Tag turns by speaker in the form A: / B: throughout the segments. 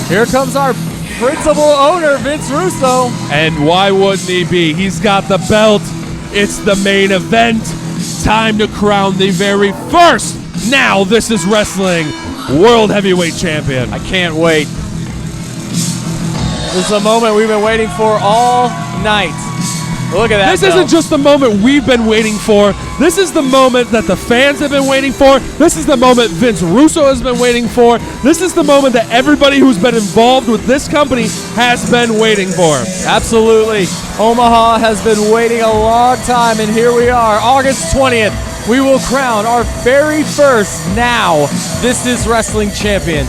A: Here comes our principal owner, Vince Russo.
B: And why wouldn't he be? He's got the belt. It's the main event. Time to crown the very first Now This Is Wrestling World Heavyweight Champion.
A: I can't wait. This is a moment we've been waiting for all night. Look at that.
B: This isn't just the moment we've been waiting for. This is the moment that the fans have been waiting for. This is the moment Vince Russo has been waiting for. This is the moment that everybody who's been involved with this company has been waiting for.
A: Absolutely. Omaha has been waiting a long time, and here we are, August 20th. We will crown our very first Now This Is Wrestling champion.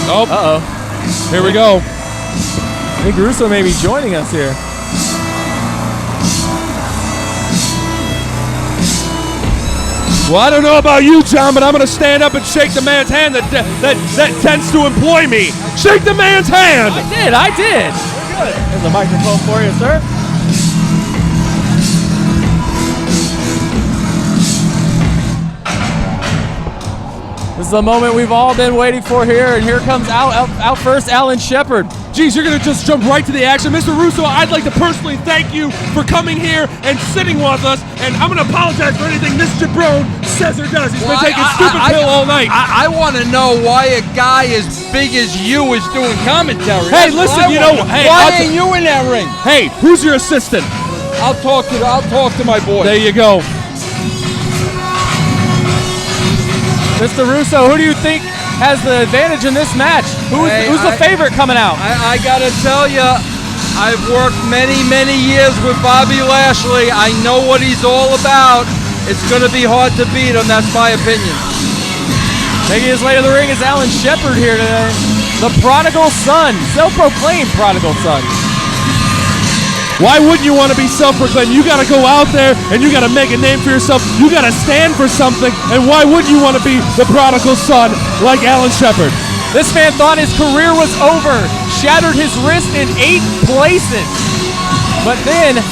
B: Oh,
A: uh-oh.
B: Here we go.
A: I think Russo may be joining us here.
B: Well, I don't know about you, John, but I'm going to stand up and shake the man's hand that tends to employ me. Shake the man's hand!
A: I did. We're good. There's a microphone for you, sir. This is the moment we've all been waiting for here, and here comes out first, Alan Shepard.
B: Geez, you're going to just jump right to the action. Mr. Russo, I'd like to personally thank you for coming here and sitting with us, and I'm going to apologize for anything this jabron says or does. He's been taking stupid pill all night.
C: I want to know why a guy as big as you is doing commentary.
B: Hey, listen, you know, hey,
C: why ain't you in that ring?
B: Hey, who's your assistant?
C: I'll talk to my boy.
B: There you go.
A: Mr. Russo, who do you think has the advantage in this match? Who's the favorite coming out?
C: I got to tell you, I've worked many, many years with Bobby Lashley. I know what he's all about. It's going to be hard to beat him. That's my opinion.
A: Making his way to the ring is Alan Shepard here today. The prodigal son, self-proclaimed prodigal son.
B: Why wouldn't you want to be self-proclaimed? You got to go out there and you got to make a name for yourself. You got to stand for something. And why wouldn't you want to be the prodigal son like Alan Shepard?
A: This man thought his career was over, shattered his wrist in 8 places, but then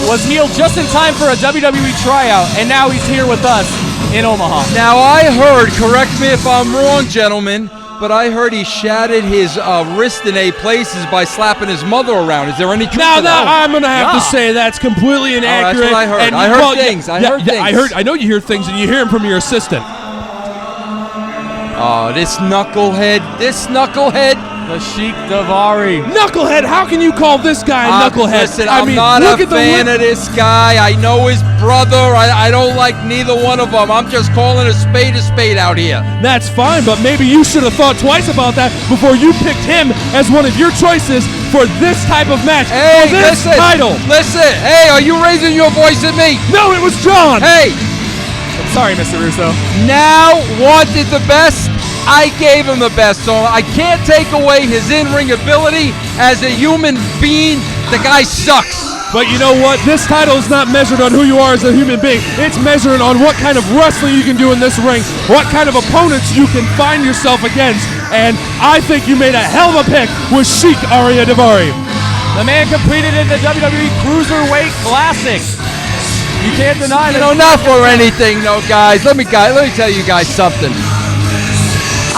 A: was healed just in time for a WWE tryout, and now he's here with us in Omaha.
C: Now I heard, correct me if I'm wrong, gentlemen, but I heard he shattered his wrist in 8 places by slapping his mother around. Is there any truth to that?
B: Now I'm going to have to say that's completely inaccurate.
C: That's what I heard.
B: And
C: I heard things.
B: I know you hear things, and you hear them from your assistant.
C: Oh, this knucklehead.
A: The Sheik Diavari.
B: Knucklehead? How can you call this guy a knucklehead?
C: Listen, I'm not a fan of this guy. I know his brother. I don't like neither one of them. I'm just calling a spade out here.
B: That's fine, but maybe you should have thought twice about that before you picked him as one of your choices for this type of match,
C: hey,
B: for this title.
C: Listen, hey, are you raising your voice at me?
B: No, it was John.
C: Hey.
A: I'm sorry, Mr. Russo.
C: Now wanted the best. I gave him the best, so I can't take away his in-ring ability as a human being. The guy sucks.
B: But you know what? This title is not measured on who you are as a human being. It's measured on what kind of wrestling you can do in this ring, what kind of opponents you can find yourself against. And I think you made a hell of a pick with Sheik Ariya Diavari.
A: The man competed in the WWE Cruiserweight Classic. You can't deny that.
C: You know, not for anything, no, guys. Let me tell you guys something.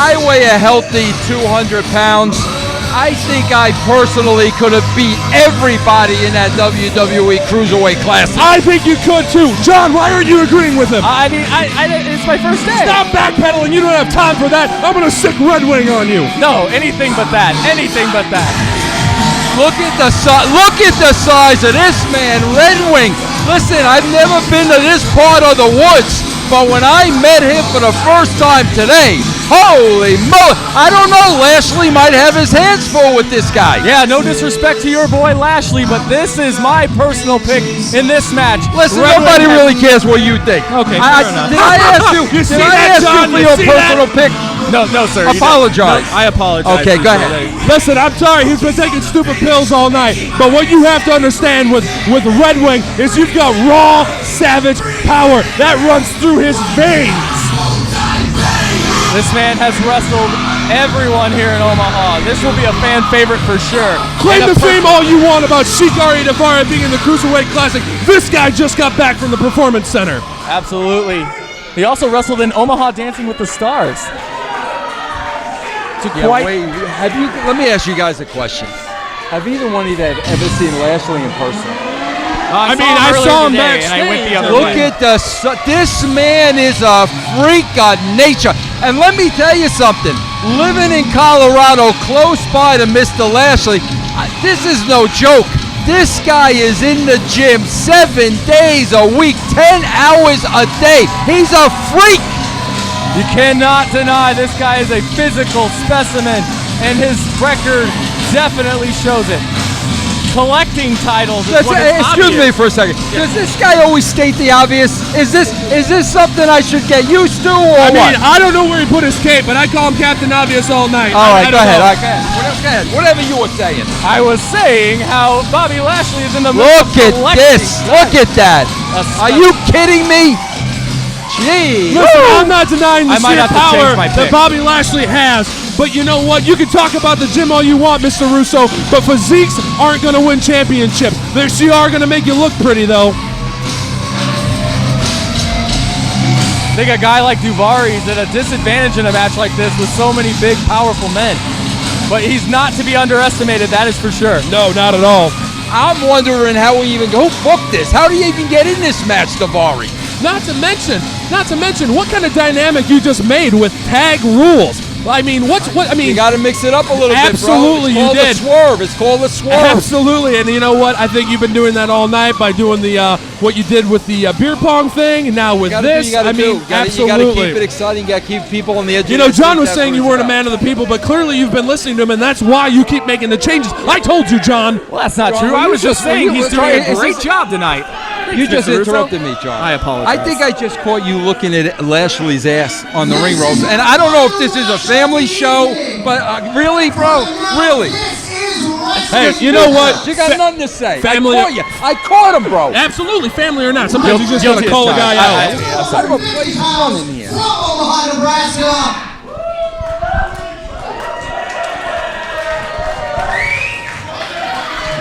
C: I weigh a healthy 200 pounds. I think I personally could have beat everybody in that WWE Cruiserweight Classic.
B: I think you could too. John, why aren't you agreeing with him?
A: I mean, it's my first day.
B: Stop backpedaling. You don't have time for that. I'm going to sick Redwing on you.
A: No, anything but that. Anything but that.
C: Look at the size of this man, Redwing. Listen, I've never been to this part of the woods, but when I met him for the first time today, holy moly! I don't know, Lashley might have his hands full with this guy.
A: Yeah, no disrespect to your boy Lashley, but this is my personal pick in this match.
C: Listen, nobody really cares what you think.
A: Okay, fair enough.
C: Did I ask you for your personal pick?
A: No, sir.
C: Apologize.
A: No, I apologize.
C: Okay, go ahead.
B: Listen, I'm sorry. He's been taking stupid pills all night. But what you have to understand with Redwing is you've got raw, savage power that runs through his veins.
A: This man has wrestled everyone here in Omaha. This will be a fan favorite for sure.
B: Claim the fame all you want about Sheik Ariya Diavari being in the Cruiserweight Classic. This guy just got back from the Performance Center.
A: Absolutely. He also wrestled in Omaha Dancing with the Stars.
C: Let me ask you guys a question. Have either one of you ever seen Lashley in person?
B: I saw him backstage.
A: And I went the other
C: Look
A: way.
C: at this man is a freak of nature. And let me tell you something. Living in Colorado, close by to Mr. Lashley, this is no joke. This guy is in the gym 7 days a week, 10 hours a day. He's a freak.
A: You cannot deny this guy is a physical specimen, and his record definitely shows it. Collecting titles is what is
C: Excuse me
A: obvious.
C: for a second. Does this guy always state the obvious? Is this something I should get used to, or what?
B: I don't know where he put his cape, but I call him Captain Obvious all night.
C: All right,
B: I
C: go
B: don't
C: ahead.
B: know.
C: Go ahead. Whatever you were saying.
A: I was saying how Bobby Lashley is in the midst
C: Look
A: of
C: at
A: collecting
C: this. Look at that. Are you kidding me? Gee.
B: Listen, I'm not denying the
A: I might
B: sheer
A: have to change
B: power
A: my
B: that
A: pick.
B: Bobby Lashley has. But you know what? You can talk about the gym all you want, Mr. Russo, but physiques aren't going to win championships. They are going to make you look pretty, though.
A: I think a guy like Diavari is at a disadvantage in a match like this with so many big, powerful men. But he's not to be underestimated, that is for sure.
B: No, not at all.
C: I'm wondering how we even go book this. How do you even get in this match, Diavari?
B: Not to mention, what kind of dynamic you just made with tag rules. I mean,
C: You got to mix it up a little
B: Absolutely,
C: bit, bro.
B: you did.
C: It's called a swerve.
B: Absolutely, and you know what? I think you've been doing that all night by doing the what you did with the beer pong thing, and now with this.
C: Absolutely.
B: You got to
C: keep it exciting. You got to keep people on the edge.
B: You know, John was saying you weren't a man of the people, but clearly you've been listening to him, and that's why you keep making the changes. I told you, John.
A: Well, that's not
C: John,
A: true.
C: were
A: I
C: you
A: was just
C: just- were
A: saying
C: you-
A: he's
C: sorry,
A: doing a
C: is
A: great
C: this-
A: job tonight.
C: You just
A: Mr. Russo.
C: interrupted me, John.
A: I apologize.
C: I think I just caught you looking at Lashley's ass on the ring ropes, and I don't know if this is a family show, but really, bro, really.
B: Hey, you know what?
C: You got nothing to say.
B: family-
C: I caught him, bro.
B: Absolutely, family or not. Sometimes you just got to
A: Guilty
B: call a
A: as
B: guy
A: charged.
B: out.
C: What kind of a place is running here?
D: From Omaha, Nebraska.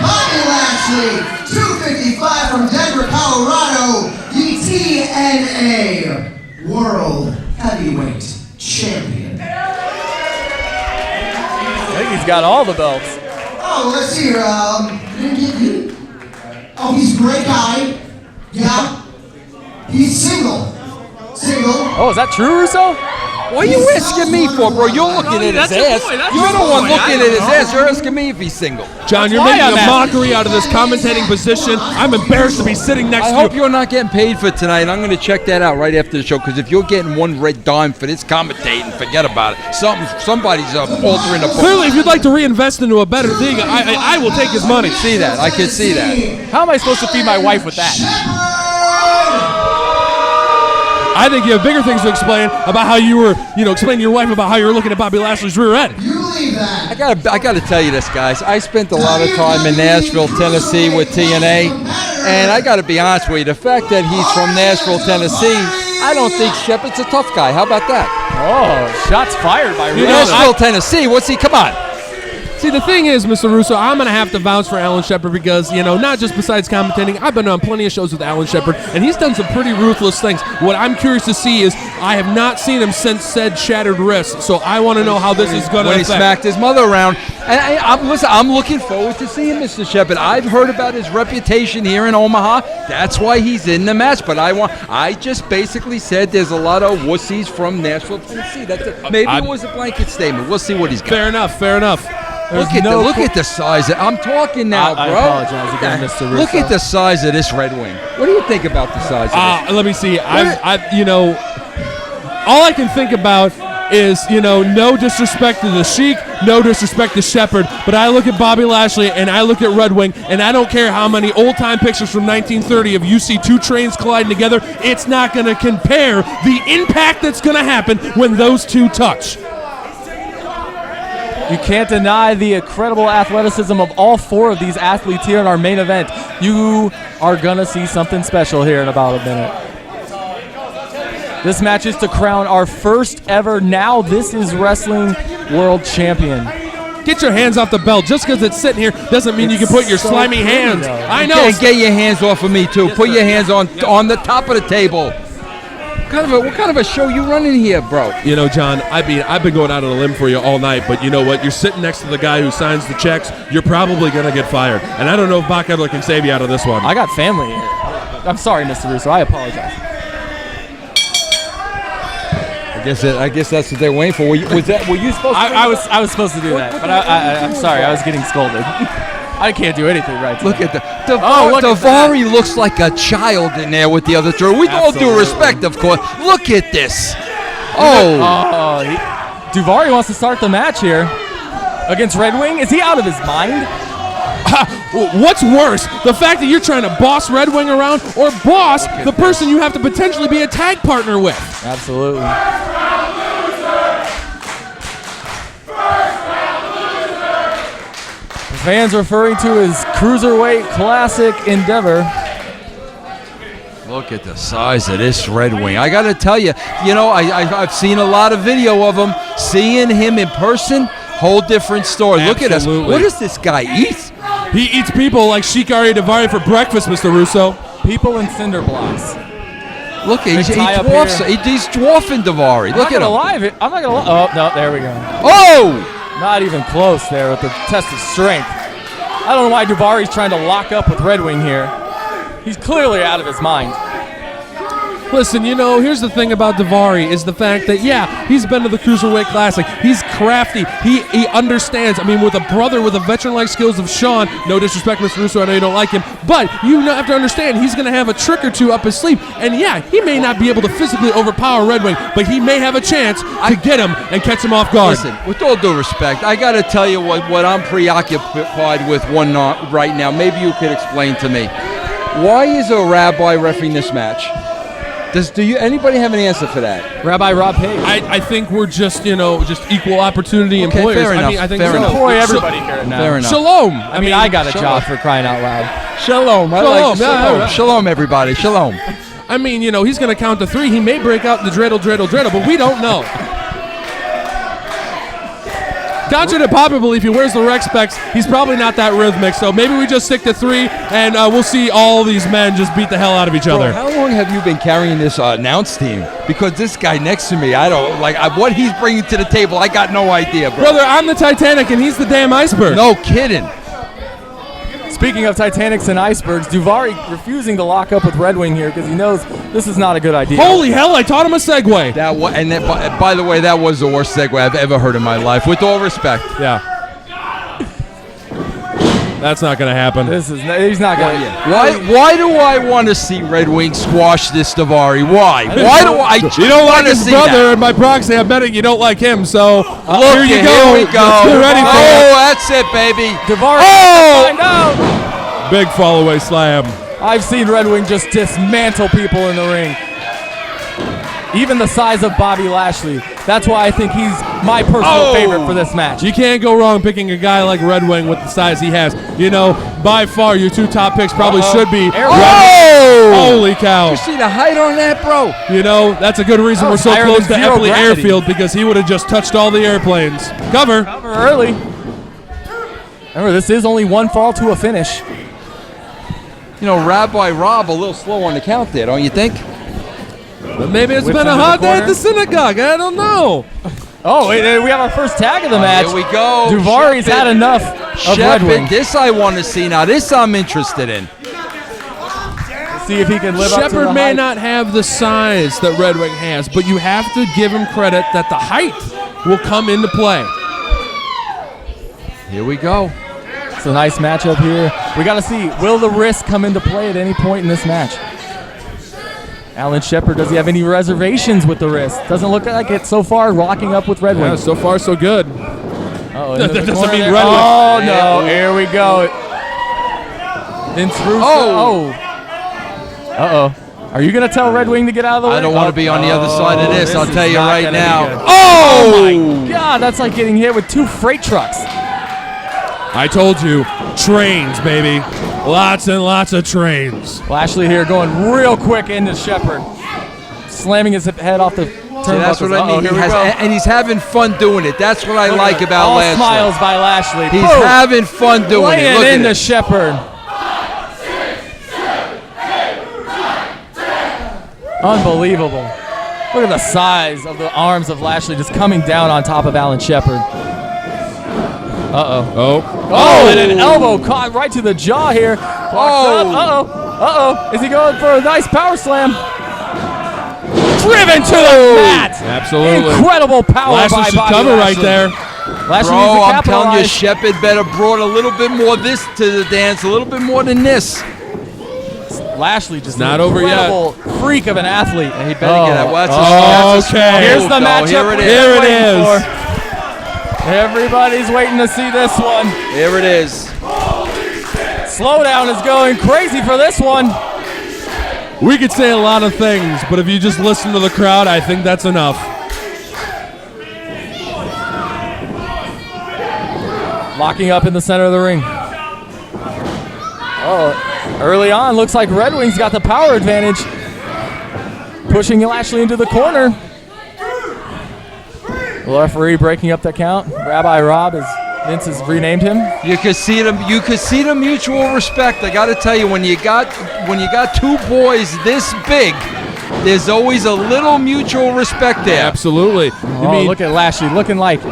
D: Bobby Lashley, 255 from Denver, Colorado, the TNA World Heavyweight Champion.
A: I think he's got all the belts.
D: Oh, let's see here. Oh, he's a great guy. Yeah. He's single.
A: Oh, is that true, Russo?
C: What are you asking me for, bro? You're looking at his
B: that's your
C: ass.
B: boy, that's
C: You're
B: your
C: the one
B: boy.
C: looking
B: I
C: at his
B: don't know.
C: ass. You're asking me if he's single.
B: John, you're
A: why
B: making
A: I'm
B: a
A: asking.
B: mockery out of this commentating position. I'm embarrassed to be sitting next
C: I
B: to
C: hope
B: you.
C: you're not getting paid for tonight. I'm going to check that out right after the show, because if you're getting one red dime for this commentating, forget about it. Somebody's altering the book.
B: Clearly, if you'd like to reinvest into a better thing, I will take his money.
C: See that? I can see that.
A: How am I supposed to feed my wife with that?
B: I think you have bigger things to explain about how you were, explain to your wife about how you were looking at Bobby Lashley's rear end.
D: You leave that.
C: I got to tell you this, guys. I spent a lot of time in Nashville, Tennessee with TNA, and I got to be honest with you. The fact that he's from Nashville, Tennessee, I don't think Shepard's a tough guy. How about that?
A: Oh, shots fired by Russo.
C: Nashville, Tennessee. What's he? Come on.
B: See, the thing is, Mr. Russo, I'm going to have to vouch for Alan Shepard because, not just besides commentating, I've been on plenty of shows with Alan Shepard, and he's done some pretty ruthless things. What I'm curious to see is I have not seen him since said shattered wrist, so I want to know how this is going to
C: When he
B: affect.
C: smacked his mother around. And I'm looking forward to seeing Mr. Shepard. I've heard about his reputation here in Omaha. That's why he's in the match. But I just basically said there's a lot of wussies from Nashville, Tennessee. That's it. Maybe it was a blanket statement. We'll see what he's got.
B: Fair enough.
C: Look at the size. I'm talking now, bro.
A: I apologize again, Mr. Russo.
C: Look at the size of this Redwing. What do you think about the size of this?
B: Let me see. All I can think about is, no disrespect to the Sheik, no disrespect to Shepard, but I look at Bobby Lashley and I look at Redwing, and I don't care how many old-time pictures from 1930 of you see two trains colliding together, it's not going to compare the impact that's going to happen when those two touch.
A: You can't deny the incredible athleticism of all four of these athletes here in our main event. You are going to see something special here in about a minute. This match is to crown our first ever Now This Is Wrestling World Champion.
B: Get your hands off the belt. Just because it's sitting here doesn't mean you can put your
A: so
B: slimy
A: pretty,
B: hands.
A: though.
B: I know.
C: And get your hands off of me, too. Put your hands on the top of the table. What kind of a show you running here, bro?
B: You know, John, I've been going out on a limb for you all night, but you know what? You're sitting next to the guy who signs the checks. You're probably going to get fired. And I don't know if Bach Edler can save you out of this one.
A: I got family here. I'm sorry, Mr. Russo. I apologize.
C: I guess that's what they're waiting for. Were you supposed to?
A: I was supposed to do that, but I'm sorry. I was getting scolded. I can't do anything right today.
C: Look at Diavari looks like a child in there with the other two. With all due respect, of course. Look at this.
A: Diavari wants to start the match here against Redwing. Is he out of his mind?
B: What's worse, the fact that you're trying to boss Redwing around or boss the person you have to potentially be a tag partner with?
A: Absolutely. Fans referring to his Cruiserweight Classic endeavor.
C: Look at the size of this Redwing. I got to tell you, I've seen a lot of video of him. Seeing him in person, whole different story. Look at us. What does this guy eat?
B: He eats people like Ariya Diavari for breakfast, Mr. Russo.
A: People in cinder blocks.
C: Look, he's dwarfing Diavari. Look at him.
A: I'm not gonna lie. Oh, no, there we go.
C: Oh!
A: Not even close there with the test of strength. I don't know why Diavari's trying to lock up with Redwing here. He's clearly out of his mind.
B: Listen, here's the thing about Diavari is the fact that, he's been to the Cruiserweight Classic. He's crafty. He understands. I mean, with a brother with the veteran-like skills of Sean, no disrespect, Mr. Russo, I know you don't like him, but you have to understand he's going to have a trick or two up his sleeve. And, he may not be able to physically overpower Redwing, but he may have a chance to get him and catch him off guard.
C: Listen, with all due respect, I got to tell you what I'm preoccupied with right now. Maybe you could explain to me. Why is a rabbi refereeing this match? Anybody have an answer for that?
A: Rabbi Rob Page.
B: I think we're just equal opportunity employers.
C: Fair enough.
B: I think
C: fair enough.
A: Employ everybody here now.
C: Fair enough.
B: Shalom.
A: I got a job for crying out loud.
C: Shalom. Shalom, everybody. Shalom.
B: I mean, he's going to count to 3. He may break out the dreidel, but we don't know. Contrary to popular belief, he wears the rec specs. He's probably not that rhythmic, so maybe we just stick to 3, and we'll see all these men just beat the hell out of each other.
C: How long have you been carrying this announce team? Because this guy next to me, I don't what he's bringing to the table. I got no idea, bro.
B: Brother, I'm the Titanic, and he's the damn iceberg.
C: No kidding.
A: Speaking of Titanics and icebergs, Diavari refusing to lock up with Redwing here because he knows this is not a good idea.
B: Holy hell, I taught him a segue.
C: By the way, that was the worst segue I've ever heard in my life, with all respect.
B: Yeah. That's not going to happen.
A: He's not going to.
C: Why do I want to see Redwing squash this Diavari? Why? Why do I?
B: You don't like his brother, and by proxy, I'm betting you don't like him. So
C: Look,
B: here you go.
C: Here we go.
B: Let's get ready for it.
C: That's it, baby.
A: Diavari.
C: Oh!
A: No.
B: Big fall away slam.
A: I've seen Redwing just dismantle people in the ring. Even the size of Bobby Lashley. That's why I think he's my personal favorite for this match.
B: You can't go wrong picking a guy like Redwing with the size he has. By far, your 2 top picks probably should be Redwing. Holy cow.
C: You see the height on that, bro?
B: That's a good reason we're so close to Eppley Airfield, because he would have just touched all the airplanes. Cover
A: early. Remember, this is only 1 fall to a finish.
C: Rabbi Rob a little slow on the count there, don't you think?
B: But maybe it's been a hot day at the synagogue. I don't know.
A: Oh, wait, we have our first tag of the match.
C: Here we go.
A: Duvari's had enough of Redwing.
C: This I want to see now. This I'm interested in.
A: See if he can live up to the
B: Shepard may
A: hype.
B: not have the size that Redwing has, but you have to give him credit that the height will come into play.
C: Here we go.
A: It's a nice matchup here. We got to see, will the wrist come into play at any point in this match? Alan Shepard, does he have any reservations with the wrist? Doesn't look like it so far, locking up with Redwing.
B: Yeah, so far so good.
A: That
B: doesn't mean
A: Redwing.
B: Redwing.
A: Oh, no. Here we go. Vince Russo.
C: Oh.
A: Uh-oh. Are you going to tell Redwing to get out of the way?
C: I don't want to be on the other side of this. I'll tell you
A: not
C: right
A: gonna
C: now.
A: be good.
C: Oh!
A: My God, that's like getting hit with 2 freight trucks.
B: I told you, trains, baby. Lots and lots of trains.
A: Lashley here going real quick into Shepard. Slamming his head off the turnbuckles.
C: That's what I mean. And he's having fun doing it. That's what I like about
A: all
C: Lashley.
A: Smiles by Lashley.
C: He's having fun doing it. Look
A: into
C: at it.
A: Shepard. Unbelievable. Look at the size of the arms of Lashley just coming down on top of Alan Shepard. Oh, and an elbow caught right to the jaw here. Is he going for a nice power slam? Driven to the mat.
B: Absolutely.
A: Incredible power
B: Lashley
A: by
B: should
A: Bobby
B: cover
A: Lashley.
B: right there.
A: Lashley
C: Bro,
A: needs to
C: I'm telling you,
A: capitalize.
C: Shepard better brought a little bit more this to the dance, a little bit more than this.
A: Lashley just
B: Not
A: an
B: over yet.
A: incredible freak of an athlete.
C: He better get that. Watch
B: Okay.
A: Here's the matchup.
C: Here it
A: we've
C: is.
A: been
B: Here it
A: waiting
B: is.
A: for. Everybody's waiting to see this one.
C: Here it is.
A: Slowdown is going crazy for this one.
B: We could say a lot of things, but if you just listen to the crowd, I think that's enough.
A: Locking up in the center of the ring. Oh, early on, looks like Redwing's got the power advantage. Pushing Lashley into the corner. The referee breaking up the count. Rabbi Rob, as Vince has renamed him.
C: You could see them. You could see the mutual respect. I got to tell you, when you got two boys this big, there's always a little mutual respect there.
B: Absolutely.
A: Look at Lashley looking like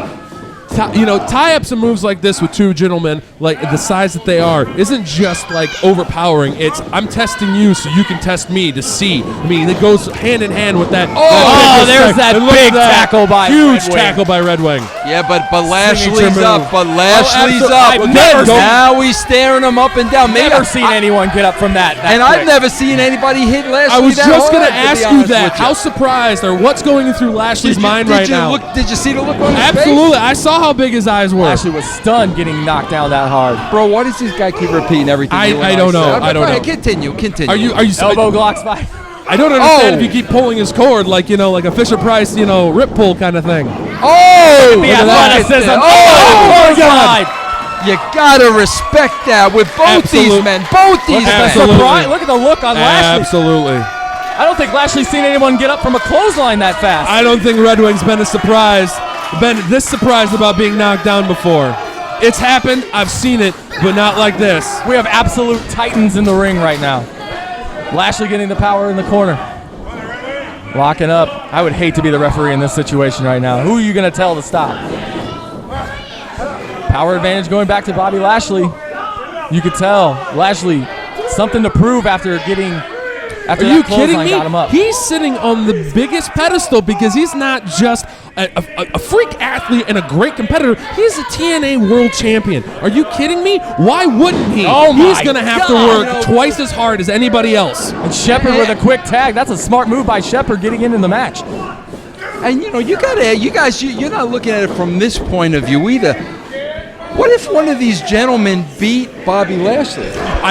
B: tie-ups and moves like this with two gentlemen, like the size that they are, isn't just like overpowering. It's I'm testing you so you can test me to see. I mean, it goes hand in hand with that.
A: there's that
B: And look
A: big
B: at that
A: tackle by
B: huge
A: Redwing.
B: tackle by Redwing.
C: Yeah, but Lashley's
B: Signature
C: up.
B: move.
C: But Lashley's
B: absolutely.
C: up.
A: I've never seen-
C: Now he's staring him up and down. Maybe
A: never seen anyone get up from that
C: And
A: quick.
C: I've never seen anybody hit Lashley.
B: I was
C: that
B: just
C: hard,
B: going to
C: be
B: ask you
C: honest
B: that.
C: with you.
B: How surprised or what's going through Lashley's mind right now?
C: Did you see the look on his face?
B: Absolutely. I saw how big his eyes were.
A: Lashley was stunned getting knocked down that hard.
C: Bro, why does this guy keep repeating everything?
B: I don't know. I don't know.
C: Continue.
B: Are you
A: Elbow blocks by.
B: I don't understand
C: Oh.
B: if you keep pulling his cord like like a Fisher Price, rip pull kind of thing.
C: Oh!
A: The
C: Look at that.
A: athleticism.
C: Oh,
A: my God.
C: You gotta respect that with both these men. Both these men.
B: Absolutely.
A: Look at the look on Lashley.
B: Absolutely.
A: I don't think Lashley's seen anyone get up from a clothesline that fast.
B: I don't think Redwing's been this surprised about being knocked down before. It's happened. I've seen it, but not like this.
A: We have absolute titans in the ring right now. Lashley getting the power in the corner. Locking up. I would hate to be the referee in this situation right now. Who are you going to tell to stop? Power advantage going back to Bobby Lashley. You could tell Lashley something to prove after getting. After
B: Are
A: that
B: you kidding
A: clothesline
B: me?
A: got him up.
B: He's sitting on the biggest pedestal because he's not just a freak athlete and a great competitor. He's a TNA world champion. Are you kidding me? Why wouldn't he?
A: Oh my
B: He's going to have to
A: God.
B: work twice as hard as anybody else.
A: And Shepard with a quick tag. That's a smart move by Shepard getting into the match.
C: And you're not looking at it from this point of view either. What if one of these gentlemen beat Bobby Lashley?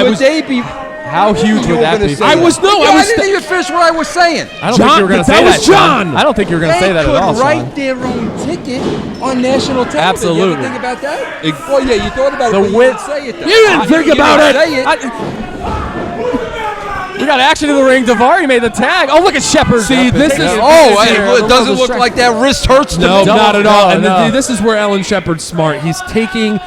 C: Would they be?
A: How huge would that be?
B: I
C: didn't even finish what I was saying.
A: I don't think you were going to say
B: that
A: that,
B: was John.
A: I don't think you were going to say that at all,
C: They could write
A: Sean.
C: their own ticket on national television.
A: Absolutely.
C: You ever think about that? Oh yeah, you thought about
A: The
C: it, but you
A: width-
C: didn't say it. Though.
B: You didn't think about it.
C: Say it.
A: We got action in the ring. Davari made the tag. Oh, look at Shepard.
B: See, this is-
C: It doesn't look like that wrist hurts to
B: No,
C: me.
B: not at all. And
A: no.
B: this is where Alan Shepard's smart. He's taking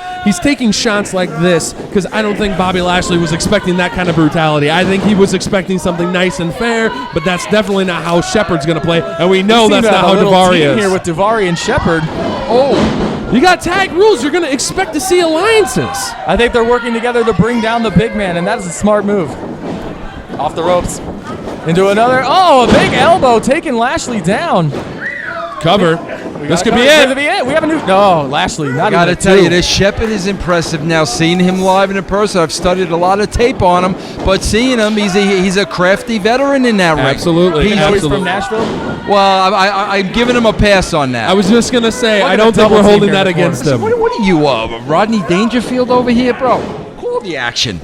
B: shots like this because I don't think Bobby Lashley was expecting that kind of brutality. I think he was expecting something nice and fair, but that's definitely not how Shepard's going to play. And we know that's not how Diavari is.
A: Here with Davari and Shepard.
B: You got tag rules. You're going to expect to see alliances.
A: I think they're working together to bring down the big man, and that is a smart move. Off the ropes. Into another. Oh, a big elbow taking Lashley down.
B: Cover. This could be
A: This
B: it.
A: could be it. We have a new. No, Lashley. Not
C: I gotta
A: even
C: tell
A: two.
C: you, this Shepard is impressive now. Seeing him live and in person, I've studied a lot of tape on him, but seeing him, he's a crafty veteran in that ring.
B: Absolutely.
A: You know he's from
B: Absolutely.
A: Nashville.
C: Well, I'm giving him a pass on that.
B: I was just going to say,
A: Look
B: I
A: at
B: don't
A: the
B: think we're
A: double team
B: holding
A: here
B: that
A: in the
B: against him.
C: What are you, Rodney Dangerfield over here, bro? Call the action.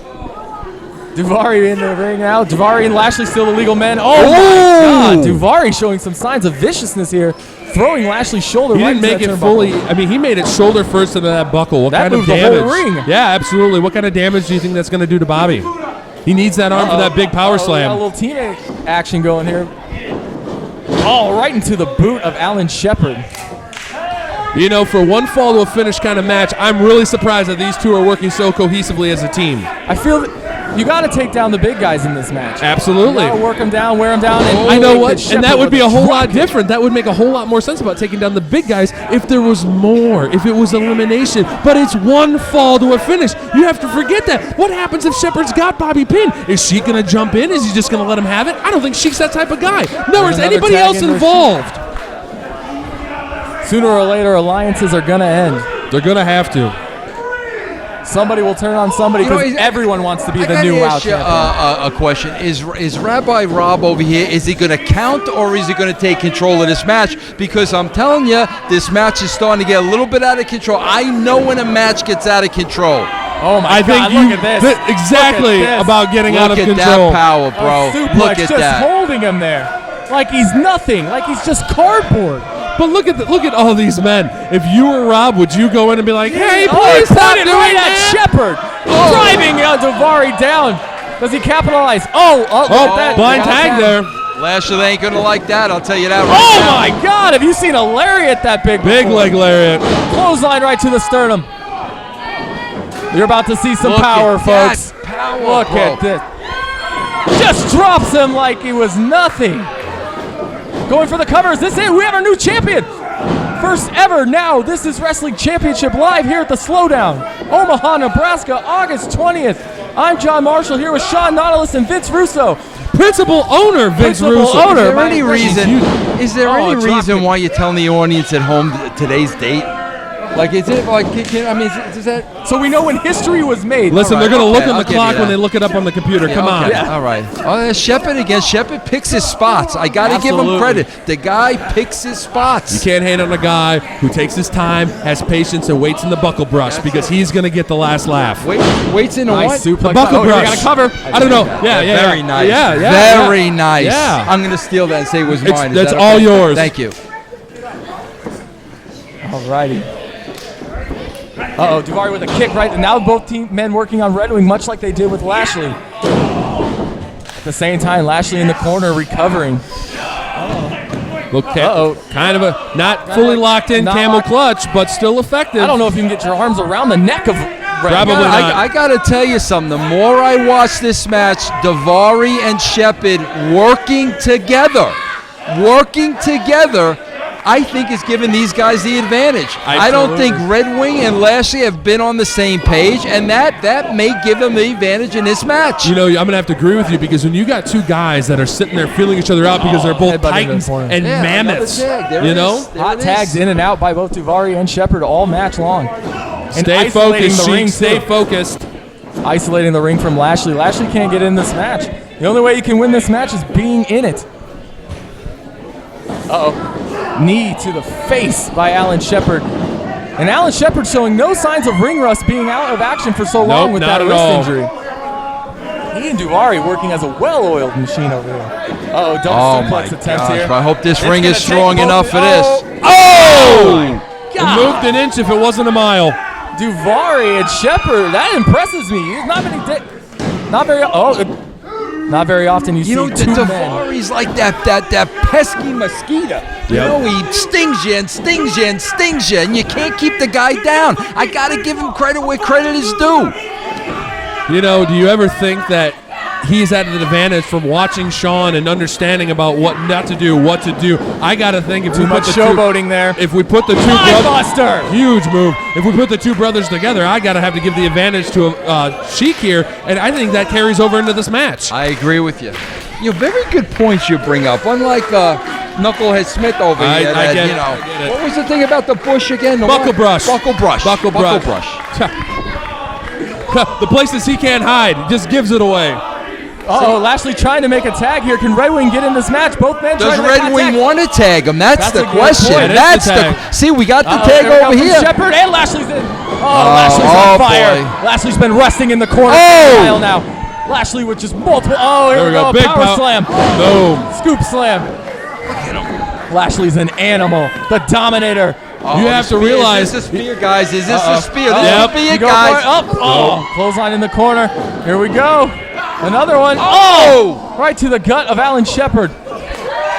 A: Davari in the ring now. Davari and Lashley still illegal men. Oh my God! Davari showing some signs of viciousness here, throwing Lashley's shoulder.
B: He
A: right
B: didn't
A: into
B: make
A: that
B: it
A: turnbuckle.
B: fully. I mean, he made it shoulder first into that buckle. What
A: That
B: kind of
A: moved the whole
B: damage?
A: ring.
B: Yeah, absolutely. What kind of damage do you think that's going to do to Bobby? He needs that arm for that big power
A: We got a
B: slam.
A: little teammate action going here. Oh, right into the boot of Alan Shepard.
B: You know, for one fall to a finish kind of match, I'm really surprised that these two are working so cohesively as a team.
A: I feel that You got to take down the big guys in this match.
B: Absolutely.
A: You got to work them down, wear them down. And
B: I know what, and that would be a whole lot different. That would make a whole lot more sense about taking down the big guys if there was more, if it was elimination. But it's one fall to a finish. You have to forget that. What happens if Shepard's got Bobby pinned? Is Sheik going to jump in? Is he just going to let him have it? I don't think Sheik's that type of guy. Nor is anybody else involved.
A: Sooner or later, alliances are going to end.
B: They're going to have to.
A: Somebody will turn on somebody because everyone wants to be the new WoW champion.
C: A question. Is Rabbi Rob over here, is he going to count or is he going to take control of this match? Because I'm telling you, this match is starting to get a little bit out of control. I know when a match gets out of control.
A: Oh my God, look at this.
B: Exactly about getting out of control.
C: Look at that power, bro.
A: Look at that. Just holding him there like he's nothing, like he's just cardboard.
B: But look at all these men. If you were Rob, would you go in and be like, "Hey,
A: please
B: stop
A: pointed
B: doing
A: right
B: that?"
A: at Shepard, driving Diavari down. Does he capitalize?
B: Blind tag there.
C: Lashley ain't gonna like that. I'll tell you that.
A: My God! Have you seen a lariat that big?
B: Big leg lariat.
A: Clothesline right to the sternum. You're about to see some power, folks. Look at this. Just drops him like he was nothing. Going for the cover. Is this it? We have our new champion. First ever now. This is Wrestling Championship Live here at the Slowdown. Omaha, Nebraska, August 20th. I'm John Marshall here with Sean Nautilus and Vince Russo.
B: Principal owner Vince Russo.
C: Is there any reason why you're telling the audience at home today's date? Like, is it like, is that?
A: So we know when history was made.
B: Listen, they're going to look on the clock when they look it up on the computer. Come on.
C: Yeah. All right. Shepard again. Shepard picks his spots. I got to give him credit. The guy picks his spots.
B: You can't hate on a guy who takes his time, has patience, and waits in the buckle brush because he's going to get the last laugh.
C: Waits in the what?
A: Suplex.
B: The buckle brush.
A: Got a cover.
B: I don't know. Yeah.
C: Very nice. Very nice. Yeah. I'm going to steal that and say it was mine.
B: That's all yours.
C: Thank you.
A: All righty. Diavari with a kick right. And now both men working on Redwing, much like they did with Lashley. At the same time, Lashley in the corner recovering.
B: Kind of a not fully locked in camel clutch, but still effective.
A: I don't know if you can get your arms around the neck of Redwing.
B: Probably not.
C: I got to tell you something. The more I watch this match, Diavari and Shepard working together, I think is giving these guys the advantage. I don't think Redwing and Lashley have been on the same page, and that may give them the advantage in this match.
B: You know, I'm going to have to agree with you because when you got two guys that are sitting there feeling each other out because they're both titans and mammoths,
A: hot tags in and out by both Diavari and Shepard all match long. And
B: stay focused, stay focused.
A: Isolating the ring from Lashley. Lashley can't get in this match. The only way you can win this match is being in it. Knee to the face by Alan Shepard. And Alan Shepard showing no signs of ring rust, being out of action for so long with that wrist injury. He and Diavari working as a well-oiled machine over there. Double suplex attempt here.
C: I hope this ring is strong enough for this.
B: It moved an inch if it wasn't a mile.
A: Diavari and Shepard, that impresses me. He's not very often you see two men.
C: Divari's like that pesky mosquito. You know, he stings you and stings you and stings you, and you can't keep the guy down. I got to give him credit where credit is due.
B: You know, do you ever think that he's at an advantage from watching Sean and understanding about what not to do, what to do? I got to think if we put the
A: showboating there.
B: If we put the two brothers, huge move. If we put the two brothers together, I got to have to give the advantage to Sheik here, and I think that carries over into this match.
C: I agree with you. Very good points you bring up. Unlike Knucklehead Smith over here.
B: I get it.
C: What was the thing about the bush again?
B: Buckle brush.
C: Buckle brush.
B: The places he can't hide, he just gives it away.
A: Lashley trying to make a tag here. Can Redwing get in this match? Both men
C: Does
A: trying to
C: Redwing want to tag him? That's the question. See, we got the tag
A: over
C: here.
A: Shepard and Lashley's in. Lashley's on fire.
C: Boy.
A: Lashley's been resting in the corner for a while now. Lashley with just multiple. Here we go.
B: Big
A: power slam.
B: Boom.
A: Scoop slam. Lashley's an animal. The Dominator.
C: You have to realize. Is this a spear, guys? Is this a spear? This is a spear, guys.
A: Clothesline in the corner. Here we go. Another one. Right to the gut of Alan Shepard.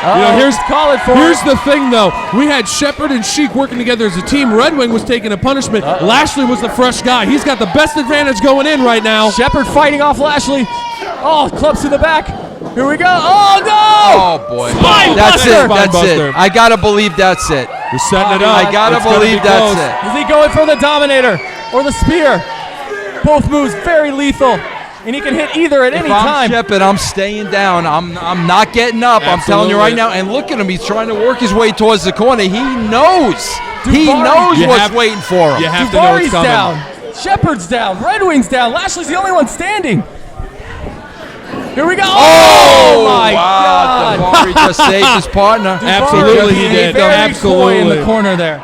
B: Here's the thing, though. We had Shepard and Sheik working together as a team. Redwing was taking a punishment. Lashley was the fresh guy. He's got the best advantage going in right now.
A: Shepard fighting off Lashley. Oh, clubs to the back. Here we go. Oh, no!
C: Oh, boy.
A: That's it.
C: That's it. I got to believe that's it.
B: He's setting it up.
C: I got to believe that's it.
A: Is he going for the Dominator or the Spear? Both moves very lethal. And he can hit either at any time.
C: I'm Shepard, I'm staying down. I'm not getting up.
B: Absolutely.
C: I'm telling you right now. And look at him. He's trying to work his way towards the corner. He knows. He knows what's waiting for him.
B: You have to know it's coming.
A: Down. Shepard's down. Redwing's down. Lashley's the only one standing. Here we go. Oh, my God.
C: Diavari just saved his partner.
B: Absolutely, he did.
A: Absolutely. In the corner there.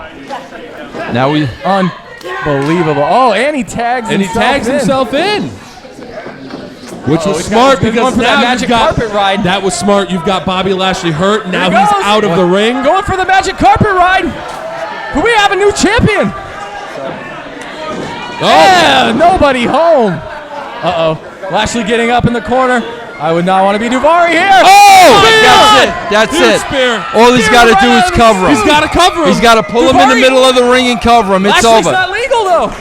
C: Now we...
A: Unbelievable. Oh, and he tags
B: himself in. Which was smart because now
A: magic carpet ride.
B: That was smart. You've got Bobby Lashley hurt. Now he's out of the ring.
A: Going for the magic carpet ride. Could we have a new champion? Yeah, nobody home. Uh-oh. Lashley getting up in the corner. I would not want to be Diavari here.
C: Oh, that's it.
B: Spear.
C: All he's got to do is cover him.
B: He's got to cover him.
C: He's got to pull him in the middle of the ring and cover him. It's
A: Lashley's
C: over.
A: not legal, though.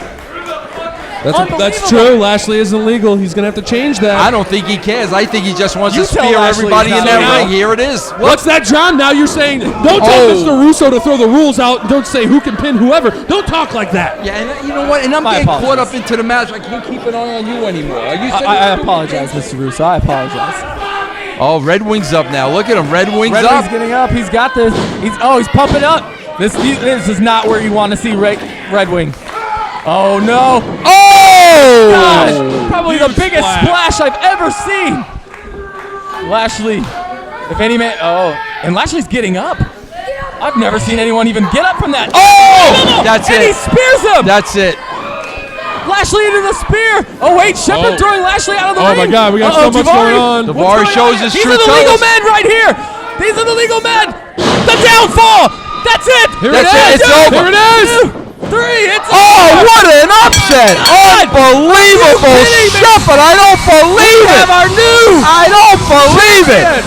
B: That's true. Lashley isn't legal. He's going to have to change that.
C: I don't think he cares. I think he just wants to spear everybody in that ring. Here it is.
B: What's that, John? Now you're saying, don't tell Mr. Russo to throw the rules out. Don't say who can pin whoever. Don't talk like that.
C: Yeah, and you know what? And I'm getting caught up into the match. I can't keep an eye on you anymore.
A: I apologize, Mr. Russo. I apologize.
C: Oh, Redwing's up now. Look at him. Redwing's up.
A: Redwing's getting up. He's got this. He's pumping up. This is not where you want to see Redwing. Oh, no.
C: Oh!
A: Gosh, probably the biggest splash I've ever seen. Lashley, if any man, and Lashley's getting up. I've never seen anyone even get up from that.
C: Oh! That's it.
A: And he spears him.
C: That's it.
A: Lashley into the spear. Oh, wait, Shepard throwing Lashley out of the ring.
B: Oh, my God, we got so much going on.
C: Diavari shows his true colors.
A: These are the legal men right here. These are the legal men. The downfall. That's it.
C: Here it is. It's over.
B: Here it is.
A: 3, it's
C: over. What an upset. Unbelievable. Shepard, I don't believe it. I don't believe it.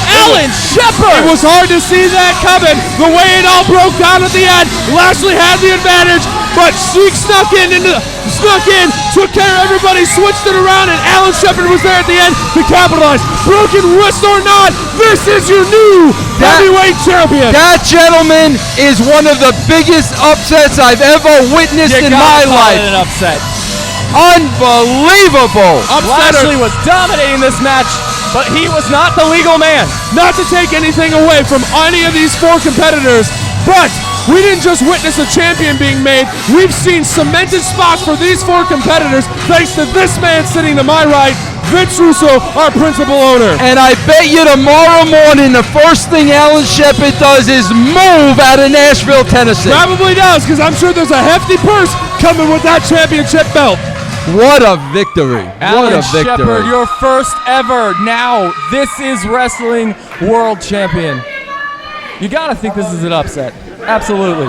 A: Alan Shepard.
B: It was hard to see that coming. The way it all broke down at the end. Lashley had the advantage, but Sheik snuck in, took care of everybody, switched it around, and Alan Shepard was there at the end to capitalize. Broken wrist or not, this is your new heavyweight champion.
C: That gentleman is one of the biggest upsets I've ever witnessed in my life.
A: An upset.
C: Unbelievable.
A: Lashley was dominating this match, but he was not the legal man.
B: Not to take anything away from any of these 4 competitors, but we didn't just witness a champion being made. We've seen cemented spots for these 4 competitors thanks to this man sitting to my right, Vince Russo, our principal owner.
C: And I bet you tomorrow morning the first thing Alan Shepard does is move out of Nashville, Tennessee.
B: Probably does, because I'm sure there's a hefty purse coming with that championship belt.
C: What a victory.
A: Alan
C: What a victory.
A: Shepard, your first ever. Now, This Is Wrestling World Champion. You got to think this is an upset. Absolutely.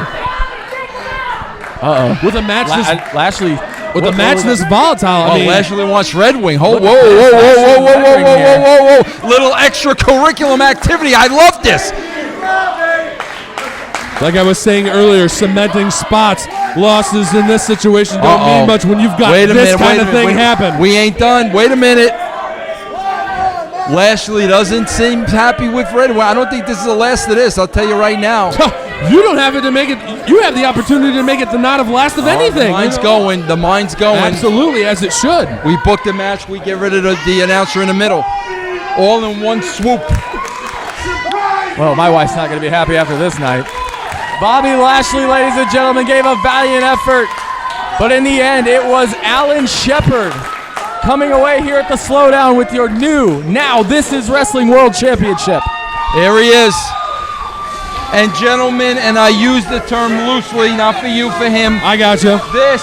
A: Uh-oh.
B: With a match
A: Lashley.
B: With a match this volatile. I mean,
C: Lashley wants Redwing. Whoa. Little extracurriculum activity. I love this.
B: Like I was saying earlier, cementing spots. Losses in this situation don't mean much when you've got this kind of thing happen.
C: We ain't done. Wait a minute. Lashley doesn't seem happy with Redwing. I don't think this is the last of this. I'll tell you right now.
B: You don't have it to make it. You have the opportunity to make it the not of last of anything.
C: The mind's going. The mind's going.
B: Absolutely, as it should.
C: We booked a match. We get rid of the announcer in the middle. All in one swoop.
A: Well, my wife's not going to be happy after this night. Bobby Lashley, ladies and gentlemen, gave a valiant effort. But in the end, it was Alan Shepard coming away here at the Slowdown with your new, now This Is Wrestling World Championship.
C: There he is. And gentlemen, and I use the term loosely, not for you, for him.
B: I got you.
C: This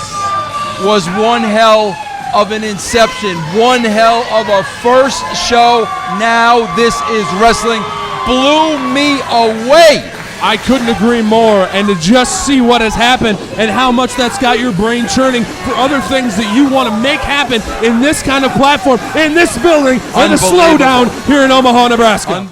C: was one hell of an inception. One hell of a first show. Now This Is Wrestling blew me away.
B: I couldn't agree more, and to just see what has happened and how much that's got your brain churning for other things that you want to make happen in this kind of platform, in this building, in the Slowdown here in Omaha, Nebraska.